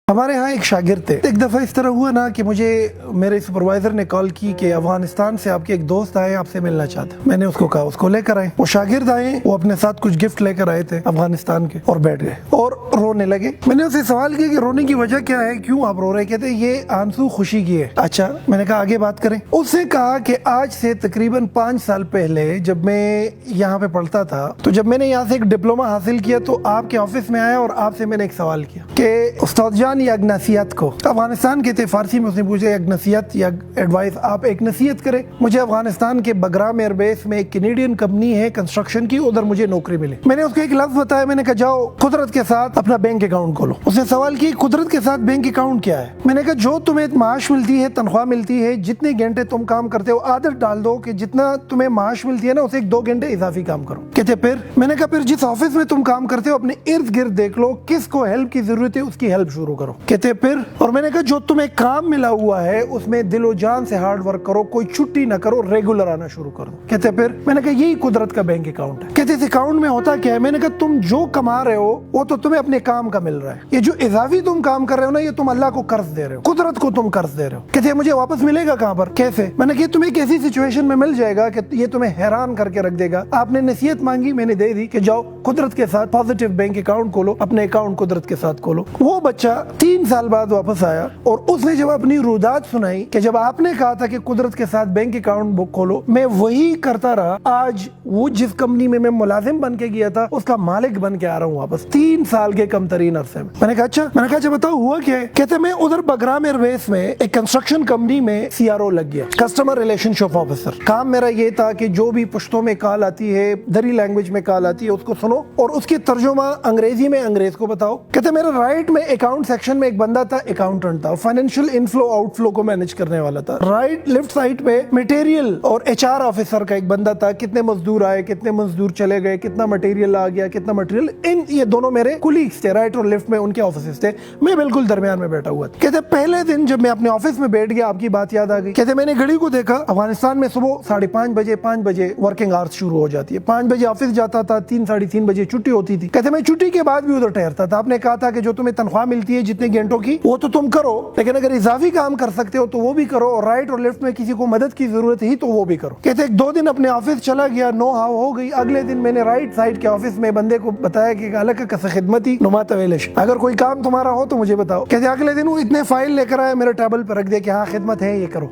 ہمارے ہاں ایک شاگرد تھے. ایک دفعہ اس طرح ہوا نا کہ مجھے میرے سپروائزر نے کال کی کہ افغانستان سے آپ کے ایک دوست آئے آپ سے ملنا چاہتے. میں نے اس کو کہا اس کو لے کر آئے. وہ شاگرد آئے, وہ اپنے ساتھ کچھ گفٹ لے کر آئے تھے افغانستان کے, اور بیٹھ گئے اور رونے لگے. میں نے اسے سوال کیا کہ رونے کی وجہ کیا ہے, کیوں آپ رو رہے؟ کہتے یہ آنسو خوشی کی ہے. اچھا, میں نے کہا آگے بات کریں. اس نے کہا کہ آج سے تقریباً 5 سال پہلے جب میں یہاں پہ پڑھتا تھا, تو جب میں نے یہاں سے ایک ڈپلوما حاصل کیا تو آپ کے آفس میں آیا اور آپ سے میں نے ایک سوال کیا کہ استاد جان یہ اگنسیت کو افغانستان کے تھے, فارسی میں اس نے پوچھا اگنسیت یا ایڈوائس, آپ ایک نصیحت کریں, مجھے افغانستان کے بگرام ایئر بیس میں ایک کینیڈین کمپنی ہے کنسٹرکشن کی, ادھر مجھے نوکری ملی. میں نے اس کو ایک لفظ بتایا, میں نے کہا جاؤ قدرت کے ساتھ اپنا بینک اکاؤنٹ کھولو. اس نے سوال کی قدرت کے ساتھ بینک اکاؤنٹ کیا ہے؟ میں نے کہا جو تمہیں معاش ملتی ہے, تنخواہ ملتی ہے, جتنے گھنٹے تم کام کرتے ہو عادت ڈال دو کہ جتنا تمہیں معاش ملتی ہے نا اسے 2 گھنٹے اضافی کام کرو. کہتے پھر؟ میں نے کہا پھر جس آفس میں تم کام کرتے ہو اپنے ارد گرد دیکھ لو کس کو ہیلپ کی ضرورت ہے, اس کی ہیلپ شروع کرو. کہتے پھر؟ اور میں نے کہا جو تمہیں کام ملا ہوا ہے اس میں دل و جان سے ہارڈ ورک کرو, کوئی چھٹی نہ کرو, ریگولر آنا شروع کرو. کہتے پھر؟ میں نے کہا یہی قدرت کا بینک اکاؤنٹ ہے. کہتے اس اکاؤنٹ میں ہوتا کیا ہے؟ میں نے کہا تم جو کما رہے ہو وہ تو تمہیں اپنے کام کا مل رہا ہے, یہ جو اضافی تم کام کر رہے ہو نا یہ تم اللہ کو قرض دے رہے ہو, قدرت کو تم قرض دے رہے ہو. کہتے مجھے واپس ملے گا کہاں پر, کیسے؟ میں نے کہا تمہیں ایک ایسی سچویشن میں مل جائے گا کہ یہ تمہیں حیران کر کے رکھ دے گا. آپ نے نصیحت مانگی, میں نے دے دی کہ جاؤ قدرت کے ساتھ پازیٹیو بینک اکاؤنٹ کھولو, اپنے اکاؤنٹ قدرت کے ساتھ کھولو. وہ بچہ 3 سال بعد واپس آیا اور اس نے جب اپنی رودات سنائی کہ جب آپ نے کہا تھا کہ قدرت کے ساتھ بینک اکاؤنٹ بک کھولو, میں وہی کرتا رہا. آج وہ جس کمپنی میں ملازم بن کے گیا تھا اس کا مالک بن کے آ رہا ہوں واپس 3 سال کے کم ترین عرصے میں. میں نے کہا اچھا, میں نے کہا اچھا بتاؤ ہوا کیا ہے؟ کہتے میں ادھر بگرام ایئر بیس میں ایک کنسٹرکشن کمپنی میں CRO لگ گیا, کسٹمر ریلیشن شپ آفیسر. کام میرا یہ تھا کہ جو بھی پشتوں میں کال آتی ہے, دری لینگویج میں کال آتی ہے, اس کو سنو اور اس کی ترجمہ انگریزی میں انگریز کو بتاؤ. کہتے میرا رائٹ میں اکاؤنٹ سیکشن میں ایک بندہ تھا, اکاؤنٹنٹ تھا, فائنینشیل انفلو آؤٹ فلو کو مینج کرنے والا تھا. رائٹ لیفٹ سائڈ پہ مٹیریل اور HR آفیسر کا ایک بندہ تھا, کتنے مزدور آئے, کتنے مزدور چلے گئے, کتنا مٹیریل آ گیا, کتنا مٹیریل, یہ دونوں میرے کولیگز تھے, رائٹ اور لیفٹ میں ان کے آفیسز تھے, میں بالکل درمیان میں بیٹھا ہوا تھا. کہتے پہلے دن جب میں اپنے آفس میں بیٹھ گیا آپ کی بات یاد آ گئی. کہتے میں نے گھڑی کو دیکھا, افغانستان میں صبح 5:30 بجے ورکنگ آورس شروع ہو جاتی ہے, 5 بجے آفس جاتا تھا, 3-3:30 بجے چھٹی ہوتی تھی. کہتے میں چھٹی کے بعد بھی ادھر ٹھہرتا تھا. آپ نے کہا تھا کہ جو تمہیں تنخواہ ملتی ہے جتنے گھنٹوں کی وہ تو تم کرو, لیکن اگر اضافی کام کر سکتے ہو تو وہ بھی کرو, اور رائٹ اور لیفٹ میں کسی کو مدد کی ضرورت ہی تو وہ بھی کرو. کہتے 2 دن اپنے آفس چلا گیا, نو ہاو ہو گئی. اگلے دن میں نے رائٹ سائڈ کے آفس میں بندے کو بتایا کہ الگ کس خدمتی نمات ویلش, اگر کوئی کام تمہارا ہو تو مجھے بتاؤ. کہتے اگلے دن وہ اتنے فائل لے کر آئے, میرے ٹیبل پر رکھ دیا کہ ہاں خدمت ہے یہ کرو.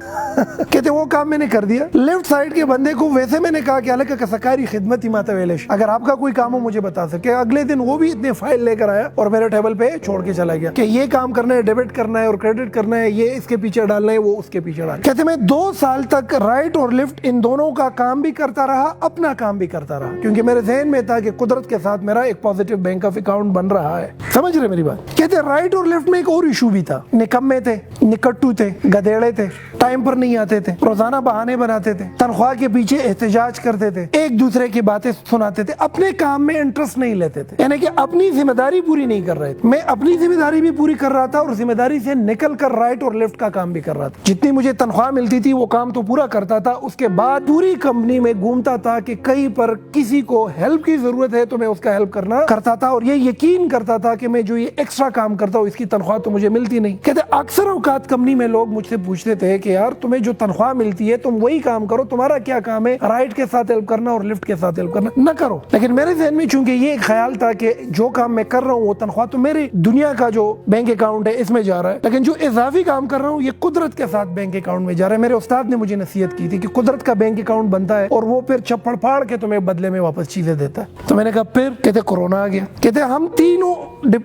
کہتے وہ کام میں نے کر دیا. لیفٹ سائڈ کے بندے کو ویسے میں نے کہا کہ الگ کسکاری خدمتی مات ویلش, اگر آپ کا کوئی کام ہو مجھے بتا سکے. اگلے دن وہ بھی اتنے فائل لے کر آیا اور میرے ٹیبل پہ چھوڑ کے چلا گیا کہ یہ کام کرنا ہے, ڈیبٹ کرنا ہے اور کریڈٹ کرنا ہے, یہ اس کے پیچھے ڈالنا ہے, وہ اس کے پیچھے ڈالنا. کہتے میں 2 سال تک رائٹ اور لیفٹ ان دونوں کا کام بھی کرتا رہا, اپنا کام بھی کرتا رہا, کیونکہ میرے ذہن میں تھا کہ قدرت کے ساتھ میرا ایک پازیٹیو بینک آف اکاؤنٹ بن رہا ہے. سمجھ رہے میری بات؟ کہتے رائٹ اور لیفٹ میں ایک اور ایشو بھی تھا, نکمے تھے, نکٹو تھے, گدیڑے تھے, ٹائم پر نہیں آتے تھے, روزانہ بہانے بناتے تھے, تنخواہ کے پیچھے احتجاج کرتے تھے, ایک دوسرے کی باتیں سناتے تھے, اپنے کام میں انٹرسٹ نہیں لیتے تھے, یعنی کہ اپنی ذمہ داری پوری نہیں کر رہے تھے. میں اپنی ذمہ داری بھی پوری کر رہا تھا اور ذمہ داری سے نکل کر رائٹ اور لیفٹ کا کام بھی کر رہا تھا. جتنی مجھے تنخواہ ملتی تھی وہ کام تو پورا کرتا تھا, اس کے بعد پوری کمپنی میں گھومتا تھا کہ کہیں پر کسی کو ہیلپ کی ضرورت ہے تو میں اس کا ہیلپ کرنا کرتا تھا, اور یہ یقین کرتا تھا کہ میں جو یہ ایکسٹرا کام کرتا ہوں اس کی تنخواہ تو مجھے ملتی نہیں. کہتے اکثر اوقات کمپنی میں لوگ مجھ سے پوچھتے تھے کہ یار تمہیں جو تنخواہ ملتی ہے تم وہی کام کرو, تمہارا کیا کام ہے رائٹ کے ساتھ ہیلپ کرنا اور لیفٹ کے ساتھ ہیلپ کرنا, نہ کرو. لیکن میرے ذہن میں چونکہ یہ ایک خیال تھا کہ جو کام میں کر رہا ہوں وہ تنخواہ تو میری دنیا کا جو بینک اکاؤنٹ ہے اس میں جا رہا ہے, لیکن جو اضافی کام کر رہا ہوں یہ قدرت کے ساتھ بینک اکاؤنٹ میں جا رہا ہے. میرے استاد نے مجھے نصیحت کی تھی کہ قدرت کا بینک اکاؤنٹ بنتا ہے اور وہ پھر چپڑ پھاڑ کے تمہیں بدلے میں واپس چیزیں دیتا ہے. تو میں نے کہا پھر؟ کہتے کورونا آ گیا. کہتے ہم تینوں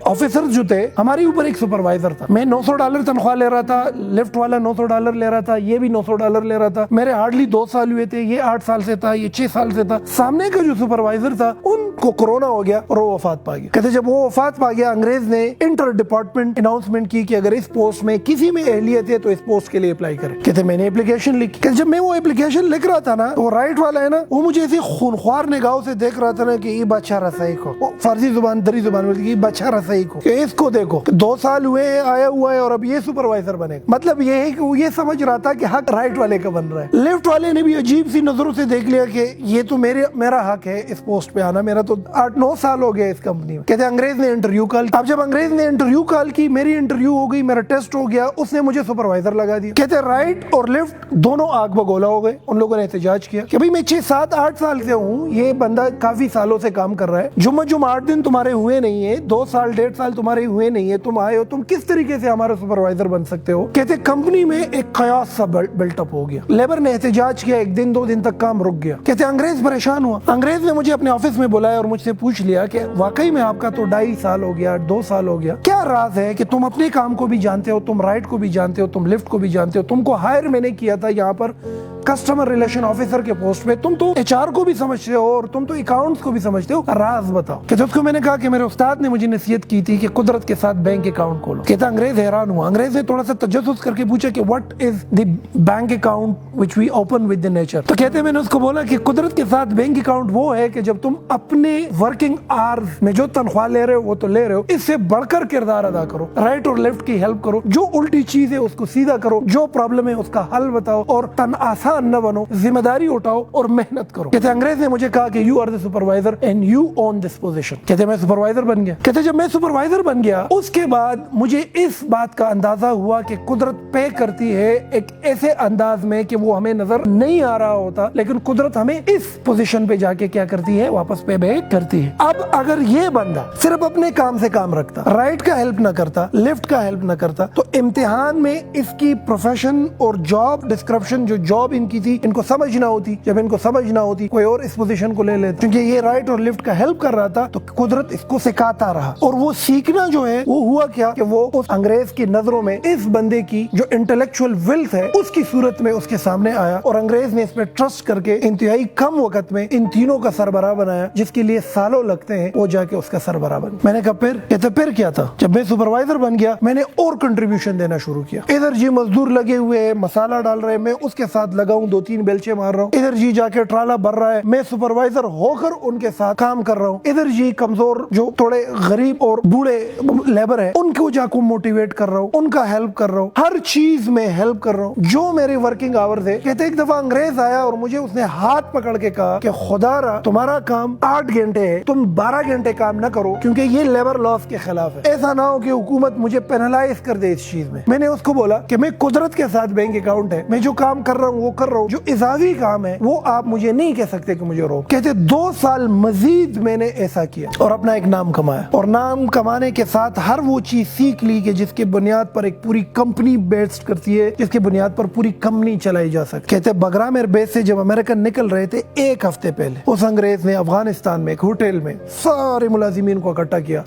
آفیسر جو تھے, ہمارے اوپر ایک سپروائزر تھا, میں $900 تنخواہ لے رہا تھا, لیفٹ والا $900 لے رہا تھا, یہ بھی $900 لے رہا تھا. میرے ہارڈلی 2 سال ہوئے تھے, یہ 8 سال سے تھا, یہ 6 سال سے تھا. سامنے کا جو سپروائزر تھا ان کو کورونا ہو گیا اور وہ وفات پا گیا. کہتے جب وہ وفات پا گیا انگریز نے انٹر ڈپارٹمنٹ اناؤنسمنٹ کی کہ اگر اس پوسٹ میں کسی میں اہلیت ہے تو اس پوسٹ کے لیے اپلائی کرے. کہتے میں نے اپلیکیشن لکھی. کہ جب میں وہ اپلیکیشن لکھ رہا تھا نا, وہ رائٹ والا ہے نا, وہ مجھے ایسی خونخوار نگاہوں سے دیکھ رہا تھا نا کہ یہ بادشاہ رسائی کو, فارسی زبان دری زبان میں یہ بادشاہ رسائی کو, کہ اس کو دیکھو 2 سال ہوئے آیا ہوا ہے اور اب یہ سپروائزر بنے. مطلب یہ ہے کہ وہ یہ سمجھ سوچ رہا تھا کہ حق رائٹ والے کا بن رہا ہے. لیفٹ والے نے بھی عجیب سی نظروں سے دیکھ لیا کہ یہ تو میرا حق ہے اس پوسٹ پہ آنا, میرا تو 8-9 سال ہو گیا اس کمپنی میں. کہتے انگریز نے انٹرویو کال. اب جب انگریز نے انٹرویو کال کی, میری انٹرویو ہو گئی, میرا ٹیسٹ ہو گیا, اس نے مجھے سپروائزر لگا دیا. کہتے رائٹ اور لیفٹ دونوں آگ بگولا ہو گئے. ان لوگوں نے احتجاج کیا کہ بھئی میں 6-7-8 سال سے ہوں, یہ بندہ کافی سالوں سے کام کر رہا ہے, جمعہ 8 دن تمہارے ہوئے نہیں ہے, 2 سال 1.5 سال تمہارے ہوئے نہیں ہے, تم آئے ہو, تم کس طریقے سے ہمارا سپروائزر بن سکتے ہو. کہتے کمپنی میں ایک قیاس سا بلٹ اپ ہو گیا. لیبر نے احتجاج کیا, 1 دن 2 دن تک کام رک گیا. کہتے انگریز پریشان ہوا. انگریز نے مجھے اپنے آفس میں بلایا اور مجھ سے پوچھ لیا کہ واقعی میں آپ کا تو 2.5 سال ہو گیا, 2 سال ہو گیا, کیا راز ہے کہ تم اپنے کام کو بھی جانتے ہو, تم رائٹ کو بھی جانتے ہو, تم لیفٹ کو بھی جانتے ہو, تم کو ہائر میں نے کیا تھا یہاں پر کسٹمر ریلیشن آفیسر کے پوسٹ پہ, تم تو ایچ آر کو بھی سمجھتے ہو اور تم تو اکاؤنٹس کو بھی سمجھتے ہو, راز بتاؤ. کہتے اس کو میں نے کہا کہ میرے استاد نے مجھے نصیحت کی تھی کہ قدرت کے ساتھ بینک اکاؤنٹ کھولو. کہتا انگریز حیران ہوا. انگریز نے تھوڑا سا تجسس کر کے پوچھا کہ what is the bank account which we open with the nature. تو کہتے میں نے اس کو بولا کہ قدرت کے ساتھ بینک اکاؤنٹ وہ ہے کہ جب تم اپنے ورکنگ آورز میں جو تنخواہ لے رہے ہو وہ تو لے رہے ہو, اس سے بڑھ کر کردار ادا کرو, رائٹ اور لیفٹ کی ہیلپ کرو, جو الٹی چیز ہے اس کو سیدھا کرو, جو پرابلم ہے اس کا حل بتاؤ, اور تن آسان نہ بنو, ذمہ داری اٹھاؤ اور محنت کرو. کہتے انگریز نے مجھے کہا کہ you are the supervisor and you own this position. کہتے میں سپروائزر بن گیا. کہتے جب میں سپروائزر بن گیا اس کے بعد مجھے اس بات کا اندازہ ہوا کہ قدرت پے کرتی ہے ایک ایسے انداز میں کہ وہ ہمیں نظر نہیں آ رہا ہوتا, لیکن قدرت ہمیں اس پوزیشن پہ جا کے کیا کرتی ہے, واپس پے بیک کرتی ہے. اب اگر یہ بندہ صرف اپنے کام سے کام رکھتا, رائٹ کا ہیلپ نہ کرتا, لیفٹ کا ہیلپ نہ کرتا, تو امتحان میں اس کی پروفیشن اور جاب ڈسکرپشن, جو جاب ان کی تھی, ان کو سمجھ نہ ہوتی. جب ان کو سمجھ نہ ہوتی کوئی اور اس پوزیشن کو لے لیتا, کیونکہ یہ رائٹ اور لیفٹ کا ہیلپ کر رہا تھا تو قدرت اس کو سکھاتا رہا. اور وہ سیکھنا جو ہے وہ ہوا کیا کہ وہ اس انگریز کی نظروں میں اس بندے کی جو انٹلیکچوئل ویلتھ ہے اس کی صورت میں اس کے سامنے آیا, اور انگریز نے اس پہ ٹرسٹ کر کے انتہائی کم وقت میں ان تینوں کا سربراہ بنایا, جس کے لیے سالوں لگتے ہیں, وہ جا کے اس کا سربراہ بن. میں نے کہا پھر کیا تھا. جب میں سپروائزر بن گیا میں نے اور کنٹریبیوشن دینا شروع کیا. ادھر جی مزدور لگے ہوئے ہیں, مسالہ ڈال رہے ہیں, میں اس کے ساتھ لگا ہوں, 2-3 بیلچے مار رہا ہوں. ادھر جی جا کے ٹرالا بھر رہا ہے, میں سپروائزر ہو کر ان کے ساتھ کام کر رہا ہوں. ادھر جی کمزور جو تھوڑے غریب اور بوڑھے لیبر ہیں ان کو جا کو موٹیویٹ کر رہا ہوں, ان کا ہیلپ کر رہا ہوں, ہر چیز میں ہیلپ کر رہا ہوں جو میرے ورکنگ آورز ہے. کہتے ایک دفعہ انگریز آیا اور مجھے اس نے ہاتھ پکڑ کے کہا کہ خدا را تمہارا کام 8 گھنٹے ہے, تم 12 گھنٹے کام نہ کرو کیونکہ یہ لیبر لاس کے خلاف ہے. ایسا نہ ہو کہ حکومت مجھے پینلائز کر دے اس چیز میں. میں نے اس کو بولا کہ میں قدرت کے ساتھ بینک اکاؤنٹ ہے, میں جو کام کر رہا ہوں وہ کر رہا ہوں, جو اضافی کام ہے وہ آپ مجھے نہیں کہہ سکتے کہ مجھے روک. کہتے 2 سال مزید میں نے ایسا کیا اور اپنا ایک نام کمایا, اور نام کمانے کے ساتھ ہر وہ چیز سیکھ لی کہ جس کے بنیاد پر ایک پوری کمپنی بیسڈ کرتی ہے, جس کے بنیاد پر پوری کمپنی چلائی جا سکتی. کہتے بگرامیر بیس سے جب امریکن نکل رہے تھے 1 ہفتے پہلے, اس انگریز نے افغانستان میں ایک ہوٹل میں سارے ملازمین کو اکٹھا کیا,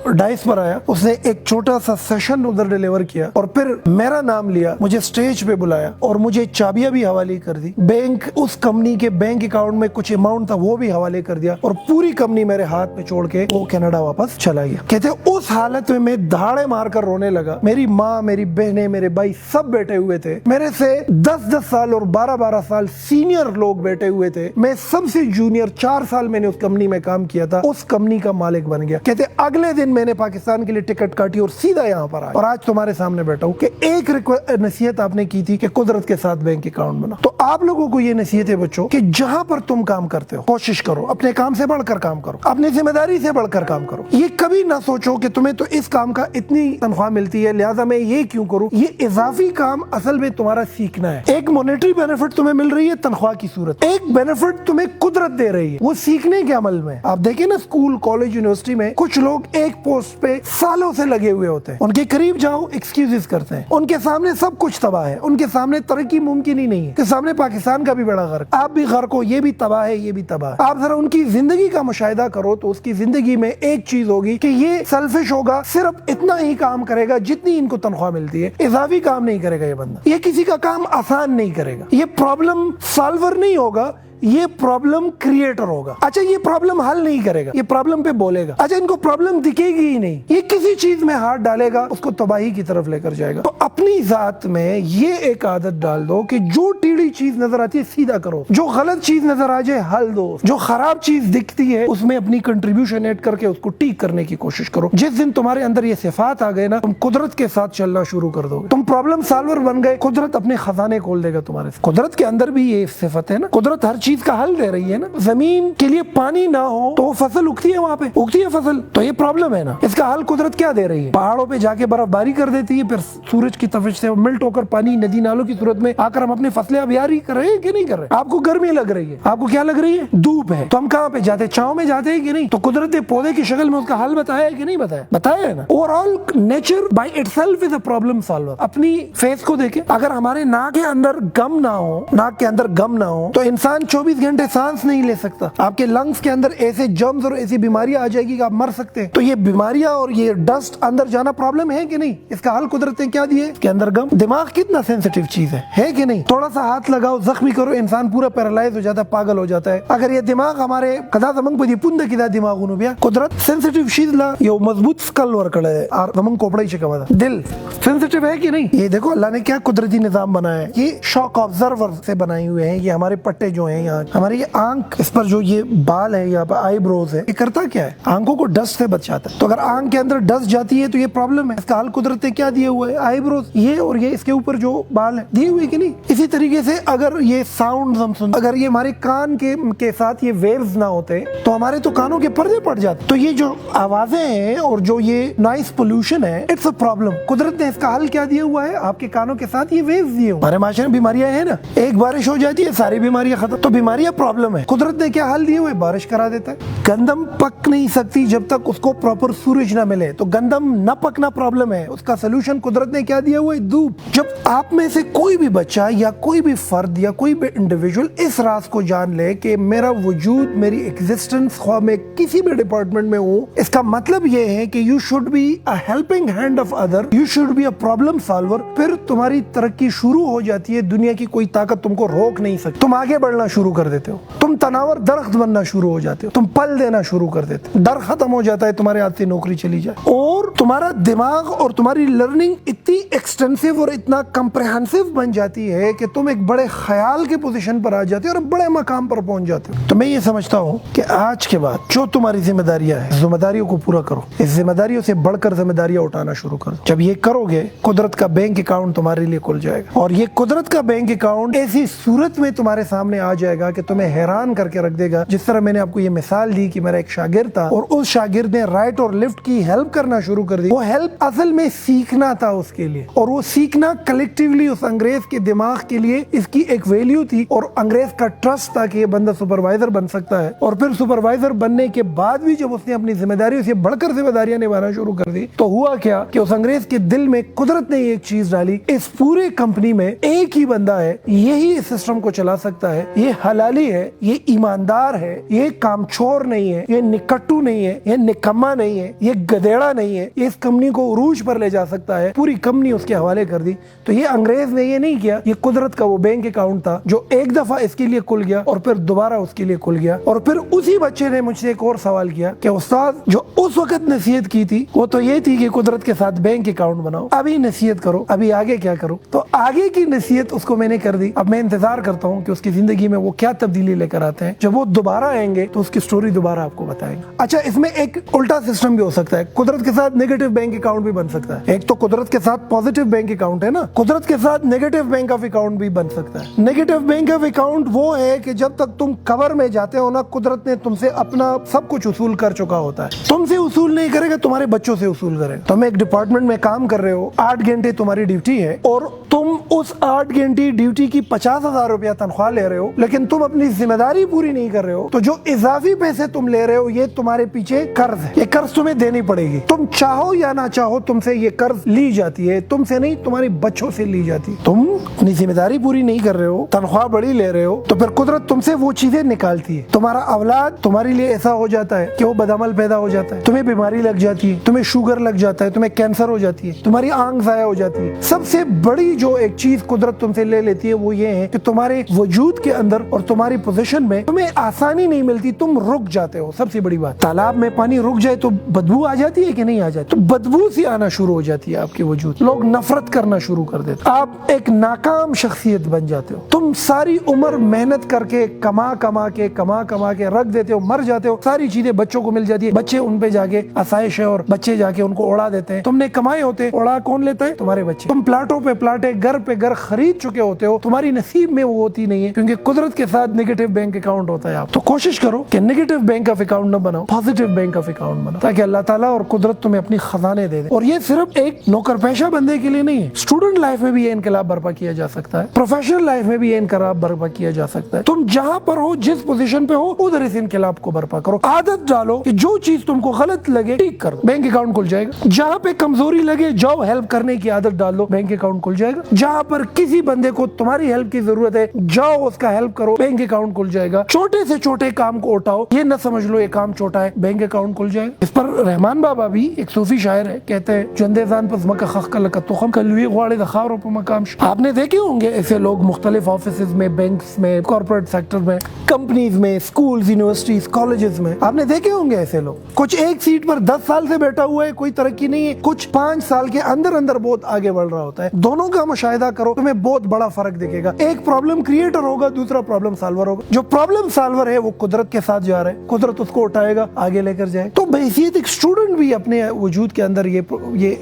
ڈائس پر آیا, اس نے ایک چھوٹا سا سیشن ادھر ڈیلیور کیا, اور پھر میرا نام لیا, مجھے سٹیج پہ بلایا اور مجھے چابیاں بھی حوالے کر دی. بینک, اس کمپنی کے بینک اکاؤنٹ میں کچھ اماؤنٹ تھا وہ بھی حوالے کر دیا, اور پوری کمپنی میرے ہاتھ میں چھوڑ کے وہ کینیڈا واپس چلا گیا. کہتے اس حالت میں دھاڑے مار کر رونے لگا. میری ماں, میری بہنیں, میرے بھائی سب بیٹھے ہوئے تھے. میرے سے 10-10 سال اور 12-12 سال سینئر لوگ بیٹھے ہوئے تھے. میں سب سے جونیئر, 4 سال میں نے اس کمپنی میں کام کیا تھا, اس کمپنی کا مالک بن گیا. کہتے اگلے دن میں نے پاکستان کے لیے ٹکٹ کاٹی اور سیدھا یہاں پر آیا, اور آج تمہارے سامنے بیٹھا ہوں کہ ایک نصیحت آپ نے کی تھی کہ قدرت کے ساتھ بینک اکاؤنٹ بنا. تو آپ لوگوں کو یہ نصیحت ہے بچوں کہ جہاں پر تم کام کرتے ہو کوشش کرو اپنے کام سے بڑھ کر کام کرو, اپنی ذمہ داری سے بڑھ کر کام کرو. یہ کبھی نہ سوچو کہ تمہیں تو اس کام کا اتنی تنخواہ ملتی ہے لہٰذا میں یہ کیوں کروں. یہ اضافی کام اصل میں تمہارا سیکھنا ہے. ایک مانیٹری بینیفٹ تمہیں مل رہی ہے تنخواہ کی صورت, ایک بینیفٹ تمہیں قدرت دے رہی ہے وہ سیکھنے کے عمل میں. آپ دیکھیں نا اسکول, کالج, یونیورسٹی میں کچھ لوگ ایک پوسٹ پہ سالوں سے لگے ہوئے ہوتے ہیں, ان کے قریب جاؤ ایکسکیوزز کرتے ہیں, ان کے سامنے سب کچھ تباہ ہے, ان کے سامنے ترقی ممکن ہی نہیں ہے, کہ سامنے پاکستان کا بھی بڑا غرق, آپ بھی غرق ہو, یہ بھی تباہ ہے, یہ بھی تباہ ہے. آپ ذرا ان کی زندگی کا مشاہدہ کرو تو اس کی زندگی میں ایک چیز ہوگی کہ یہ سیلفش ہوگا, صرف اتنا ہی کام کرے گا جتنی ان کو تنخواہ ملتی ہے, اضافی کام نہیں کرے گا یہ بندہ, یہ کسی کا کام آسان نہیں کرے گا, یہ پرابلم سالور نہیں ہوگا, یہ پرابلم کریٹر ہوگا. اچھا یہ پرابلم حل نہیں کرے گا, یہ پرابلم پہ بولے گا. اچھا ان کو پرابلم دکھے گی ہی نہیں, یہ کسی چیز میں ہاتھ ڈالے گا اس کو تباہی کی طرف لے کر جائے گا. تو اپنی ذات میں یہ ایک عادت ڈال دو کہ جو ٹیڑھی چیز نظر آتی ہے سیدھا کرو, جو غلط چیز نظر آ جائے حل دو, جو خراب چیز دکھتی ہے اس میں اپنی کنٹریبیوشن ایڈ کر کے اس کو ٹھیک کرنے کی کوشش کرو. جس دن تمہارے اندر یہ صفات آ گئے نا, تم قدرت کے ساتھ چلنا شروع کر دو گے, تم پرابلم سالور بن گئے. قدرت اپنے خزانے کھول دے گا تمہارے. قدرت کے اندر بھی یہ صفت ہے نا, قدرت ہر چیز کا حل دے رہی ہے نا. زمین کے لیے پانی نہ ہو تو وہ فصل اگتی ہے, وہاں پہ اگتی ہے فصل, تو یہ پرابلم ہے نا. اس کا حل قدرت کیا دے رہی ہے؟ پہاڑوں پہ جا کے برف باری کر دیتی ہے, پھر سورج کی تفش سے ملٹ ہو کر پانی ندی نالوں کی صورت میں آ کر ہم اپنے فصلیں ابیاری کر رہے ہیں کہ نہیں کر رہے؟ آپ کو گرمی لگ رہی ہے, آپ کو کیا لگ رہی ہے؟ دھوپ ہے, تو ہم کہاں پہ جاتے ہیں؟ چھاؤں میں جاتے ہیں کہ نہیں؟ تو قدرت نے پودے کی شکل میں اس کا حل بتایا ہے کہ نہیں بتایا؟ بتایا ہے نا. Over all nature by it self is a problem solver. اپنی فیس کو دیکھیں, اگر ہمارے ناک کے اندر گم نہ ہو, ناک کے اندر گم نہ ہو تو انسان 24 گھنٹے سانس نہیں لے سکتا. آپ کے لنگس کے اندر ایسے جرمز اور ایسی بیماریاں آ جائے گی کہ آپ مر سکتے ہیں. تو یہ بیماریاں اور یہ ڈسٹ اندر جانا پرابلم ہے کہ نہیں؟ اس کا حل قدرت نے کیا دیا ہے؟ اس کے اندر گم. دماغ کتنا سینسیٹیو چیز ہے کہ نہیں؟ تھوڑا سا ہاتھ لگاؤ, زخمی کرو, انسان پورا پیرالائز ہو جاتا ہے, پاگل ہو جاتا ہے. اگر یہ دماغ ہمارے قدا زمنگ پہ پند کدا دماغ انو بیا قدرت سینسیٹیو چیز لا یہ مضبوط سکل ورکڑ ہے اور زمنگ کوپڑائی چکا تھا. دل سینسیٹیو ہے کہ نہیں؟ یہ دیکھو اللہ نے کیا قدرتی نظام بنایا ہے. یہ شاک آبزرور سے بنائے ہوئے ہیں. یہ ہمارے پٹے جو ہیں یہاں, ہماری یہ آنکھ, اس پر جو یہ بال ہے یہاں پہ آئی بروز ہے, یہ کرتا کیا ہے؟ آنکھوں کو ڈسٹ سے بچاتا ہے. تو اگر آنکھ کے اندر ڈسٹ جاتی ہے تو یہ پرابلم ہے. اس کا حل قدرت نے کیا دیا ہوا ہے؟ آئی بروز. یہ اور یہ اس کے اوپر جو بال ہیں دیے ہوئے کہ نہیں؟ اسی طریقے سے اگر یہ ساؤنڈ ہم سن, اگر یہ ہمارے کان کے ساتھ یہ ویوز نہ ہوتے تو ہمارے تو کانوں کے پردے پڑ جاتے. تو یہ جو آوازیں ہیں اور جو یہ نوائز پولوشن ہے, اٹس اے پرابلم. قدرت نے اس کا حل کیا دیا ہوا ہے؟ آپ کے کانوں کے ساتھ یہ ویوز دیے ہوئے. ہمارے معاشرے میں بیماریاں ہیں نا, ایک بارش ہو جاتی ہے ساری بیماریاں ختم. تو بیماریاں پرابلم ہے. قدرت نے کیا حل دیے ہوئے؟ بارش کرا دیتا ہے. گندم پک نہیں سکتی جب تک اس کو پراپر سورج نہ ملے, تو گندم نہ پکنا پرابلم ہے. اس کا سلوشن قدرت نے کیا دیا ہوا ہے؟ دھوپ. جب آپ میں سے کوئی بھی بچہ یا کوئی بھی فرد یا کوئی بھی انڈیویجول اس راز کو جان لے کہ میرا وجود, میری ایگزسٹنس, خواہ میں کسی بھی ڈپارٹمنٹ میں ہوں, اس کا مطلب یہ ہے کہ you should be a helping hand of other, you should be a problem solver. پھر تمہاری ترقی شروع ہو جاتی ہے. دنیا کی کوئی طاقت تم کو روک نہیں سکتی. تم آگے بڑھنا شروع کر دیتے ہو, تم تناور درخت بننا شروع ہو جاتے ہو, تم پل دینا شروع کر دیتے ہو. ڈر ختم ہو جاتا ہے, تمہارے ہاتھ سے نوکری چلی جائے. اور تمہارا دماغ اور تمہاری لرننگ اتنی ایکسٹینسو اور اتنا کمپریہنسو بن جاتی ہے کہ تم ایک بڑے خیال کے پوزیشن پر آ جاتے ہو اور بڑے مقام پر پہنچ جاتے ہو. تو میں یہ سمجھتا ہوں کہ آج کے بعد جو تمہاری ذمہ داریاں ہیں, ذمہ داریوں کو پورا کرو. اس ذمہ داریوں سے بڑھ کر ذمہ داریاں اٹھانا شروع کرو. جب یہ کرو گے, قدرت کا بینک اکاؤنٹ تمہارے لیے کھل جائے گا. اور یہ قدرت کا بینک اکاؤنٹ ایسی صورت میں تمہارے سامنے آ جائے گا کہ تمہیں حیران کر کے رکھ دے گا. جس طرح میں نے آپ کو یہ مثال دی کہ میرا ایک شاگرد تھا اور اس شاگرد نے رائٹ اور لیفٹ کی ہیلپ کرنا شروع کر دی. وہ ہیلپ اصل میں سیکھنا تھا اس کے لیے, اور وہ سیکھنا کلیکٹیولی اس انگریز کے دماغ کے لیے اس کی ایک ویلیو تھی, اور انگریز کا ٹرسٹ تھا کہ یہ بندہ سپروائزر بن سکتا ہے. اور پھر سپروائزر بننے کے بعد بھی جب اس نے اپنی ذمہ داریوں سے بڑھ کر ذمہ داریاں نبھانا شروع کر دی تو ہوا کیا کہ اس انگریز کے دل میں قدرت نے ایک چیز ڈالی, اس پورے کمپنی میں ایک ہی بندہ ہے, یہی اس سسٹم کو چلا سکتا ہے, یہ حلالی ہے, یہ ایماندار ہے, یہ کامچور نہیں ہے, یہ نکٹو نہیں ہے, یہ نکما نہیں ہے, یہ گدیڑا نہیں ہے, یہ اس کمپنی کو عروج پر لے جا سکتا ہے. پوری کمپنی اس کے حوالے کر دی. تو یہ انگریز نے یہ نہیں کیا, یہ قدرت کا وہ بینک اکاؤنٹ تھا جو ایک دفعہ اس کے لیے کھل گیا اور پھر دوبارہ اس کے لیے کھل گیا. اور پھر اسی بچے نے مجھ سے ایک اور سوال کیا کہ استاد جو اس وقت نصیحت کی تھی وہ تو یہ تھی کہ قدرت کے ساتھ بینک اکاؤنٹ بناؤ, ابھی نصیحت کرو, ابھی آگے کیا کرو. تو آگے کی نصیحت اس کو میں نے کر دی. اب میں انتظار کرتا ہوں کہ اس کی زندگی میں وہ کیا تبدیلی لے کر آتے ہیں. جب وہ دوبارہ آئیں گے تو اس کی سٹوری دوبارہ آپ کو بتائیں گے. اچھا, اس میں ایک الٹا سسٹم بھی ہو سکتا ہے. قدرت کے ساتھ نیگیٹو بینک اکاؤنٹ بھی بن سکتا ہے. ایک تو قدرت کے ساتھ پازیٹیو بینک اکاؤنٹ ہے نا, قدرت کے ساتھ نیگیٹو بینک آف اکاؤنٹ بھی بن سکتا ہے. نیگیٹو بینک آف اکاؤنٹ وہ ہے کہ جب تک تم قبر میں جاتے ہو نا, قدرت نے تم سے اپنا سب کچھ اصول کر چکا ہوتا ہے. تم سے اصول نہیں کرے گا, تمہارے بچوں سے اصول کرے گا. تم ایک ڈپارٹمنٹ میں کام کر رہے ہو, 8 گھنٹے تمہاری ڈیوٹی ہے, اور تم اس 8 گھنٹے ڈیوٹی کی 50,000 روپیہ تنخواہ لے رہے ہو, لیکن تم اپنی ذمہ داری پوری نہیں کر رہے ہو. تو جو اضافی پیسے تم لے رہے ہو یہ تمہارے پیچھے قرض ہے, یہ قرض تمہیں دینی پڑے گی. تم چاہو یا نہ چاہو تم سے یہ قرض لی جاتی ہے. جاتی ہے تم سے نہیں, تمہاری بچوں سے لی جاتی ہے. تم اپنی ذمہ داری پوری نہیں کر رہے ہو, تنخواہ بڑی لے رہے ہو, تو پھر قدرت تم سے وہ چیزیں نکالتی ہے. تمہارا اولاد تمہارے لیے ایسا ہو جاتا ہے کہ وہ بدعمل پیدا ہو جاتا ہے, تمہیں بیماری لگ جاتی ہے, تمہیں شوگر لگ جاتا ہے, تمہیں کینسر ہو جاتی ہے, تمہاری آنکھ ضائع ہو جاتی ہے. سب سے بڑی جو ایک چیز قدرت تم سے لے لیتی ہے وہ یہ ہے کہ تمہارے وجود کے اندر اور تمہاری پوزیشن میں تمہیں آسانی نہیں ملتی, تم رک جاتے ہو. سب سے بڑی بات, تالاب میں پانی رک جائے تو بدبو آ جاتی ہے کہ نہیں آ جاتی؟ تو بدبو سی آنا شروع ہو جاتی ہے آپ کے وجود, لوگ نفرت کرنا شروع کر دیتے, آپ ایک ناکام شخصیت بن جاتے ہو. تم ساری عمر محنت کر کے کما کما کے رکھ دیتے ہو, مر جاتے ہو, ساری چیزیں بچوں کو مل جاتی ہے, بچے ان پہ جا کے آسائش ہے اور بچے جا کے ان کو اڑا دیتے ہیں. تم نے کمائے ہوتے, اڑا کون لیتا ہے؟ تمہارے بچے. تم پلاٹوں پہ پلاٹے, گھر پہ گھر خرید چکے ہوتے ہو, تمہاری نصیب میں وہ ہوتی نہیں ہے, کیونکہ قدرت کے ساتھ نیگیٹو بینک اکاؤنٹ ہوتا ہے. آپ تو کوشش کرو کہ نیگیٹو بینک آف اکاؤنٹ نہ بناؤ, پازیٹیو بینک آف اکاؤنٹ بناؤ, تاکہ اللہ تعالیٰ اور قدرت تمہیں اپنی خزانے دے دے. اور یہ صرف ایک نوکر پیشہ بندے کے لیے نہیں ہے, اسٹوڈنٹ لائف میں بھی یہ انقلاب برپا کیا جا سکتا ہے, پروفیشنل لائف میں بھی یہ انقلاب برپا کیا جا سکتا ہے. تم جہاں پر ہو, جس پوزیشن پہ ہو, ادھر اس انقلاب کو برپا کرو. عادت ڈالو کہ جو چیز تم کو غلط لگے ٹھیک کرو, بینک اکاؤنٹ کھل جائے گا. جہاں پہ کمزوری لگے جاؤ, ہیلپ کرنے کی عادت ڈال دو, بینک اکاؤنٹ کھل جائے گا. جہاں پر کسی بندے کو تمہاری ہیلپ کی ضرورت ہے جاؤ اس کا ہیلپ کرو, بینک اکاؤنٹ کھل جائے گا. چھوٹے سے چھوٹے کام کو اٹھاؤ, یہ نہ سمجھ لو یہ کام چھوٹا ہے, بینک اکاؤنٹ کھل جائے گا. اس پر رحمان بابا بھی ایک صوفی شاعر ہے, کہتے ہیں جندے زان پس مکہ خخ کلک تخم کلوی غواڑے دخاور پر مقام. آپ نے دیکھے ہوں گے ایسے لوگ مختلف آفیسز میں, بینکس میں, کارپوریٹ سیکٹر میں, کمپنیز میں, سکولز, یونیورسٹیز, کالجز میں آپ نے دیکھے ہوں گے ایسے لوگ. کچھ ایک سیٹ پر 10 سال سے بیٹھا ہوا ہے, کوئی ترقی نہیں ہے, کچھ 5 سال کے اندر بہت آگے بڑھ رہا ہوتا ہے. دونوں کا مشاہدہ کرو, تمہیں بہت بڑا فرق دکھے گا. ایک پرابلم کریٹر ہوگا, دوسرا پرابلم سالور ہوگا. جو پرابلم سالور ہے وہ قدرت کے ساتھ جا رہا ہے, قدرت اس کو اٹھائے گا, آگے لے کر جائے. تو بحیثیت ایک اسٹوڈنٹ بھی اپنے وجود کے اندر یہ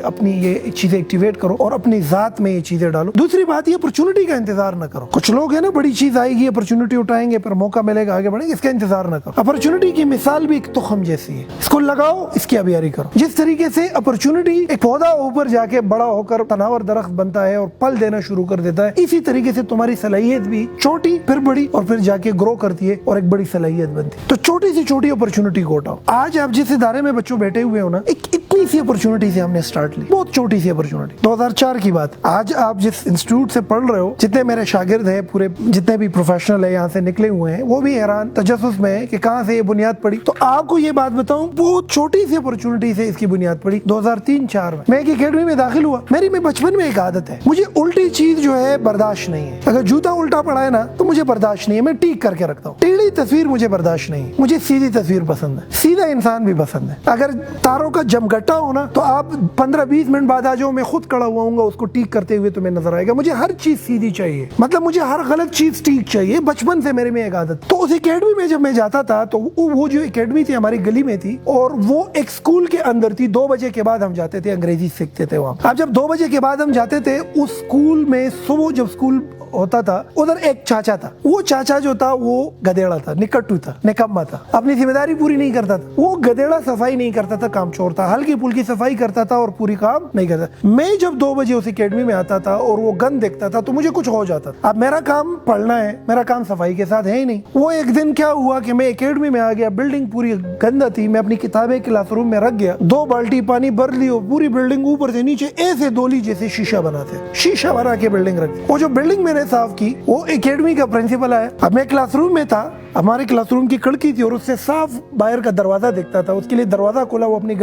اپنی یہ چیزیں ایکٹیویٹ کرو اور اپنی ذات میں یہ چیزیں ڈالو. دوسری بات, یہ اپرچونٹی کا انتظار نہ کرو. کچھ لوگ ہیں نا, بڑی چیز آئے گی, اپرچونٹی اٹھائیں گے, پھر موقع ملے گا, آگے بڑھیں گے, اس کا انتظار نہ کرو. اپرچونٹی کی مثال بھی ایک تخم جیسی ہے, اس کو لگاؤ, اس کی آبیاری کرو. جس طریقے سے اپرچونٹی ایک پودا اوپر جا کے بڑا ہو کر تناور درخت بنتا ہے اور پھل دینا شروع کر دیتا ہے, اسی طریقے سے تمہاری صلاحیت بھی چھوٹی پھر بڑی اور پھر جا کے گرو کرتی ہے اور ایک بڑی صلاحیت بنتی ہے. تو چھوٹی سی چھوٹی اپرچونٹی کو اٹھاؤ. آج آپ جس ادارے میں بچوں بیٹھے ہوئے ہو نا, ایک اتنی سی اپرچونٹی سے ہم نے سٹارٹ لی, بہت چھوٹی سی اپرچونٹی. 2004 کی بات. آج آپ جس انسٹیٹیوٹ سے پڑھ رہے ہو, جتنے میرے شاگرد ہیں, پورے جتنے بھی پروفیشنل ہیں یہاں سے نکلے ہوئے ہیں, وہ بھی حیران تجسس میں ہے کہ کہاں سے یہ بنیاد پڑی. تو آپ کو یہ بات بتاؤں, بہت چھوٹی سی اپرچونٹی سے اس کی بنیاد پڑی. 2003-04 میں ایک اکیڈمی میں داخل ہوا. میری میں بچپن میں ایک عادت ہے, مجھے الٹی چیز جو ہے برداشت نہیں ہے. اگر جوتا الٹا پڑا ہے نا تو مجھے برداشت نہیں ہے, میں ٹیک کر کے رکھتا ہوں. ٹیڑھی تصویر مجھے برداشت نہیں ہے, مجھے سیدھی تصویر پسند ہے. سیدھا انسان بھی پسند ہے. اگر تاروں کا جمگٹا ہونا تو آپ 15-20 منٹ بعد آ جاؤ, میں خود کھڑا ہوا ہوں گا, اس کو ٹیک کرتے ہوئے تمہیں نظر آئے گا. مجھے ہر چیز سیدھی چاہیے, مطلب مجھے ہر غلط چیز ٹھیک چاہیے. بچپن سے میرے میں ایک عادت. تو اس اکیڈمی میں جب میں جاتا تھا تو وہ جو اکیڈمی تھی ہماری گلی میں تھی, اور وہ ایک اسکول کے اندر تھی. 2 بجے کے بعد ہم جاتے تھے, انگریزی سیکھتے تھے وہاں. اب جب 2 بجے کے بعد ہم جاتے تھے اس اسکول میں, صبح جب اسکول ہوتا تھا, ادھر ایک چاچا تھا. وہ چاچا جو تھا وہ گدیڑا تھا, نکٹو تھا, نکما تھا, اپنی ذمہ داری پوری نہیں کرتا تھا. وہ گدیڑا صفائی نہیں کرتا تھا, کام چور تھا, ہلکی پھلکی صفائی کرتا تھا اور پوری کام نہیں کرتا. میں جب 2 بجے اس اکیڈمی میں آتا تھا اور وہ گند دیکھتا تھا تو مجھے کچھ ہو جاتا تھا. اب میرا کام پڑھنا ہے, میرا کام صفائی کے ساتھ ہے ہی نہیں. وہ ایک دن کیا ہوا کہ میں اکیڈمی میں آ گیا, بلڈنگ پوری گندا تھی, میں اپنی کتابیں کلاس روم میں رکھ گیا, 2 بالٹی پانی بھر لی, پوری بلڈنگ اوپر سے نیچے ایسے دولی جیسے شیشہ بناتے, شیشہ بنا کے بلڈنگ رکھ دی. وہ جو بلڈنگ میں نے صاف کی, وہ اکیڈمی کا پرنسپل آیا. اب میں کلاس روم میں تھا, ہمارے کلاس روم کی کھڑکی تھی اور اس سے صاف باہر کا دروازہ دیکھتا تھا. اس کے لیے دروازہ کھولا, وہ اپنی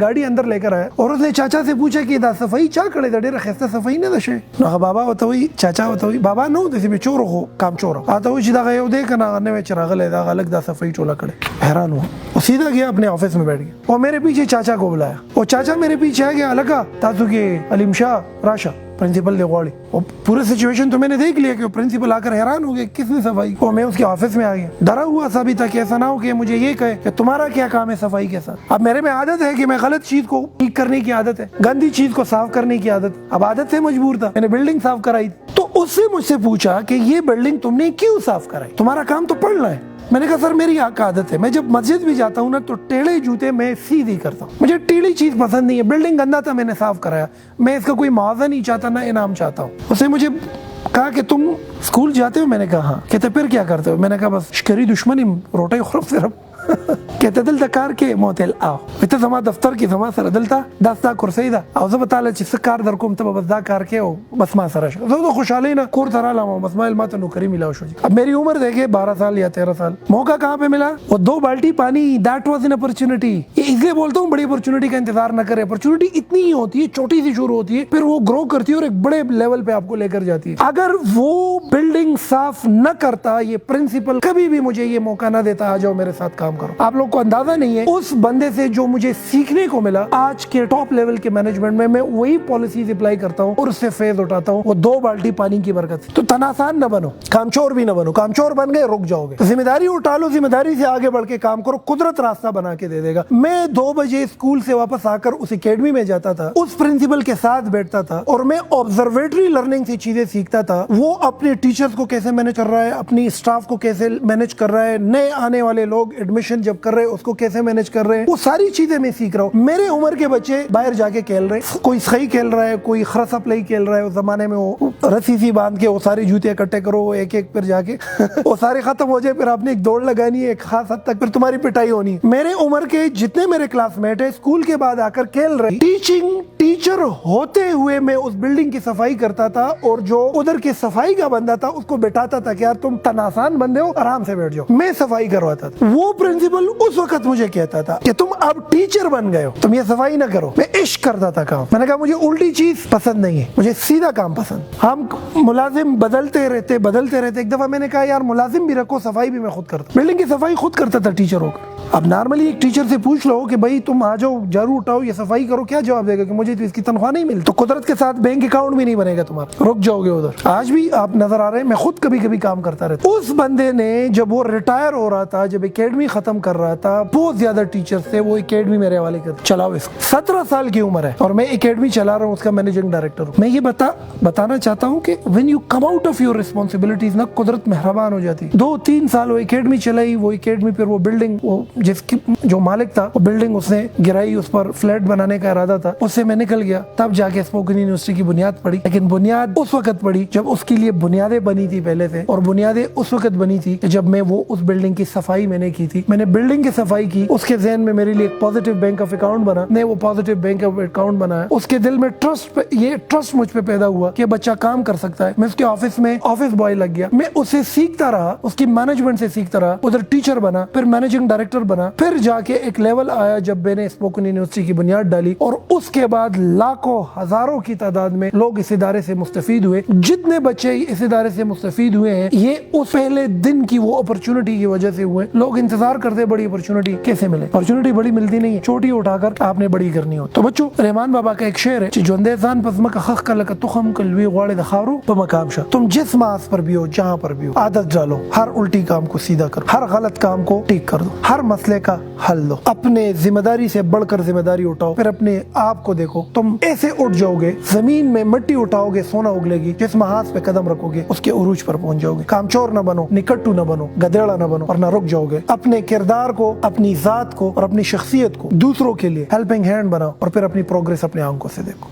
گاڑی اندر لے کر آیا اور اس نے چاچا سے پوچھا کہ دا صفائی چا کڑے دا ډیره خسته صفائی نه دشه. نو بابا وته وی, چاچا وته وی, بابا نو د دې چور هو کام چور اته وی چې دا یو دې کنه نه چراغ له دا الگ دا صفائی ټولا کړي. حیران ہوا. وہ سیدھا گیا اپنے آفس میں بیٹھ گیا, اور میرے پیچھے چاچا کو بلایا. وہ چاچا میرے پیچھے آ گیا, لگا تاسو کې علیم شاہ راشا پرنسپل دے غواړي. اور پورے سچویشن تو میں نے دیکھ لیا کہ پرنسپل آ کر حیران ہو گیا کس نے صفائی. اور میں اس کے آفس میں آ گیا, ڈرا ہوا سا بھی تھا کہ ایسا نہ ہو کہ مجھے یہ کہے کہ تمہارا کیا کام ہے صفائی کے ساتھ. اب میرے میں عادت ہے کہ میں غلط چیز کو ٹھیک کرنے کی عادت ہے, گندی چیز کو صاف کرنے کی عادت. اب عادت سے مجبور تھا, میں نے بلڈنگ صاف کرائی. تو اس سے مجھ سے پوچھا کہ یہ بلڈنگ تم نے کیوں صاف کرائی, تمہارا کام تو پڑھنا ہے. میں نے کہا سر میری عادت ہے, میں جب مسجد بھی جاتا ہوں نا تو ٹیڑھے جوتے میں سیدھی کرتا ہوں, مجھے ٹیڑھی چیز پسند نہیں ہے. بلڈنگ گندا تھا, میں نے صاف کرایا, میں اس کا کوئی معاوضہ نہیں چاہتا, نہ انعام چاہتا ہوں. اس نے مجھے کہا کہ تم اسکول جاتے ہو, میں نے کہا ہاں. کہتے پھر کیا کرتے ہو, میں نے کہا بس شکری دشمنی روٹے خرف صرف کہتے دل کار کې موتل آو ته زما دفتر کې زما سره دلته داستا کرسي ده او زه به تعالی چې څه کار در کوم ته بس دا کار کې او بس ما سره شو زه خوشحالي نه کور ته رالم بس ما علمات نوکری ملاو شو اب میری عمر دیکھے 12 سال یا 13 سال موقع کہاں پہ ملا وہ 2 بالٹی پانی دیٹ واز این اپرچونٹی اس لیے بولتا ہوں بڑی اپرچونٹی کا انتظار نہ کرے اپرچونٹی اتنی ہی ہوتی ہے چھوٹی سی شروع ہوتی ہے پھر وہ گرو کرتی ہے اور ایک بڑے لیول پہ آپ کو لے کر جاتی ہے اگر وہ بلڈنگ صاف نہ کرتا یہ پرنسپل کبھی بھی مجھے یہ موقع نہ دیتا آ جاؤ میرے ساتھ کام کرو آپ لوگ کو اندازہ نہیں ہے اس بندے سے جو مجھے سیکھنے کو ملا آج کے ٹاپ لیول کے مینجمنٹ میں وہی پالیسیز اپلائی کرتا ہوں اور اس سے فیض اٹھاتا ہوں وہ 2 بالٹی پانی کی برکت سے تو تناسان نہ بنو کامچور بھی نہ بنو کامچور بن گئے رک جاؤ گے ذمہ داری اٹھا لو ذمہ داری سے آگے بڑھ کے کام کرو قدرت راستہ بنا کے دے دے گا میں 2 بجے اسکول سے واپس آ کر اس اکیڈمی میں جاتا تھا اس پرنسپل کے ساتھ بیٹھتا تھا اور میں آبزرویٹری لرننگ سے چیزیں سیکھتا تھا وہ اپنے ٹیچرز کو کیسے مینج کر رہا ہے اپنی اسٹاف کو کیسے مینج کر رہا ہے نئے آنے والے لوگ ایڈمیشن جب کر رہے ہیں اس کو کیسے مینج کر رہے ہیں وہ ساری چیزیں میں سیکھ رہا ہوں میرے عمر کے بچے باہر جا کے کھیل رہے کوئی صحیح کھیل رہا ہے کوئی خرس اپلائی کھیل رہا ہے اس زمانے میں وہ رسی سی باندھ کے وہ سارے جوتے اکٹھے کرو ایک ایک پھر جا کے وہ سارے ختم ہو جائے پھر آپ نے ایک دوڑ لگانی ہے ایک خاص حد تک پھر تمہاری پٹائی ہونی میرے عمر کے جتنے میرے کلاس میٹ ہیں اسکول کے بعد آ کر کھیل رہے ٹیچنگ ٹیچر ہوتے ہوئے میں اس بلڈنگ کی صفائی کرتا تھا اور جو ادھر کی صفائی کا بندہ تھا اس کو بٹھاتا تھا کہ یار تم تناسان بندے ہو آرام سے بیٹھ جاؤ میں صفائی کرواتا تھا وہ پرنسپل اس وقت مجھے کہتا تھا کہ تم اب ٹیچر بن گئے ہو تم یہ صفائی نہ کرو میں عشق کرتا تھا کام میں نے کہا مجھے الٹی چیز پسند نہیں ہے مجھے سیدھا کام پسند ہم ملازم بدلتے رہتے ایک دفعہ میں نے کہا یار ملازم بھی رکھو صفائی بھی میں خود کرتا بلڈنگ کی صفائی خود کرتا تھا ٹیچر ہو کر اب نارملی ایک ٹیچر سے پوچھ لو کہ بھائی تم آ جاؤ جھاڑو اٹھاؤ یہ صفائی کرو کیا جواب دے گا کہ مجھے تو اس کی تنخواہ نہیں ملتی تو قدرت کے ساتھ بینک اکاؤنٹ بھی نہیں بنے گا تمہارا رک جاؤ گے ادھر آج بھی آپ نظر آ رہے ہیں میں خود کبھی کبھی کام کرتا رہتا اس بندے نے جب وہ ریٹائر ہو رہا تھا جب اکیڈمی ختم کر رہا تھا بہت زیادہ ٹیچر تھے وہ اکیڈمی میرے حوالے کر چلاؤ اس 17 سال کی عمر ہے اور میں اکیڈمی چلا رہا ہوں اس کا مینیجنگ ڈائریکٹر ہوں میں یہ بتانا چاہتا ہوں کہ when you come out of your responsibilities نا قدرت مہربان ہو جاتی 2-3 سال وہ اکیڈمی چلائی وہ اکیڈمی پھر وہ بلڈنگ وہ جس کی جو مالک تھا وہ بلڈنگ اس نے گرائی اس پر فلیٹ بنانے کا ارادہ تھا اس سے میں نکل گیا تب جا کے اسپوکن یونیورسٹی کی بنیاد پڑی لیکن بنیاد اس وقت پڑی جب اس کے لیے بنیادیں بنی تھی پہلے سے اور بنیادیں اس وقت بنی تھی جب میں وہ اس بلڈنگ کی صفائی میں نے کی تھی میں نے بلڈنگ کی صفائی کی اس کے ذہن میں میرے لیے ایک پازیٹیو بینک آف اکاؤنٹ بنا میں وہ پازیٹیو بینک آف اکاؤنٹ بنایا اس کے دل میں ٹرسٹ مجھ پہ پیدا ہوا کہ بچہ کام کر سکتا ہے میں اس کے آفس میں آفس بوائے لگ گیا میں اسے سیکھتا رہا اس کی مینجمنٹ سے سیکھتا رہا ادھر ٹیچر بنا پھر مینیجنگ ڈائریکٹر بنا پھر جا کے ایک لیول آیا جب میں نے اسپوکن یونیورسٹی کی بنیاد ڈالی اور اس کے بعد لاکھوں ہزاروں کی تعداد میں لوگ اس ادارے سے مستفید ہوئے جتنے بچے اس ادارے سے مستفید ہوئے ہیں یہ اس پہلے دن کی وہ اپرچونٹی کی وجہ سے ہوئے لوگ انتظار کرتے بڑی اپرچونٹی کیسے ملے اپرچونٹی بڑی ملتی نہیں ہے چھوٹی اٹھا کر آپ نے بڑی کرنی ہو تو بچوں رحمان بابا کا ایک شعر ہے جوندے ځان پزمک خخ کلک تخم کلوی غواړي د خاورو په مقام شه تم جس ماس پر بھی ہو جہاں پر بھی ہو عادت ڈالو ہر الٹی کام کو سیدھا کرو ہر غلط کام کو ٹھیک کر دو ہر مسئلے کا حل دو اپنے ذمہ داری سے بڑھ کر ذمہ داری اٹھاؤ پھر اپنے آپ کو دیکھو تم ایسے اٹھ جاؤ گے زمین میں مٹی اٹھاؤ گے سونا اگلے گی جس محاذ پہ قدم رکھو گے اس کے عروج پر پہنچ جاؤ گے کام چور نہ بنو نکٹو نہ بنو گدیڑا نہ بنو اور نہ رک جاؤ گے اپنے کردار کو اپنی ذات کو اور اپنی شخصیت کو دوسروں کے لیے ہیلپنگ ہینڈ بناؤ اور پھر اپنی پروگریس اپنے آنکھوں سے دیکھو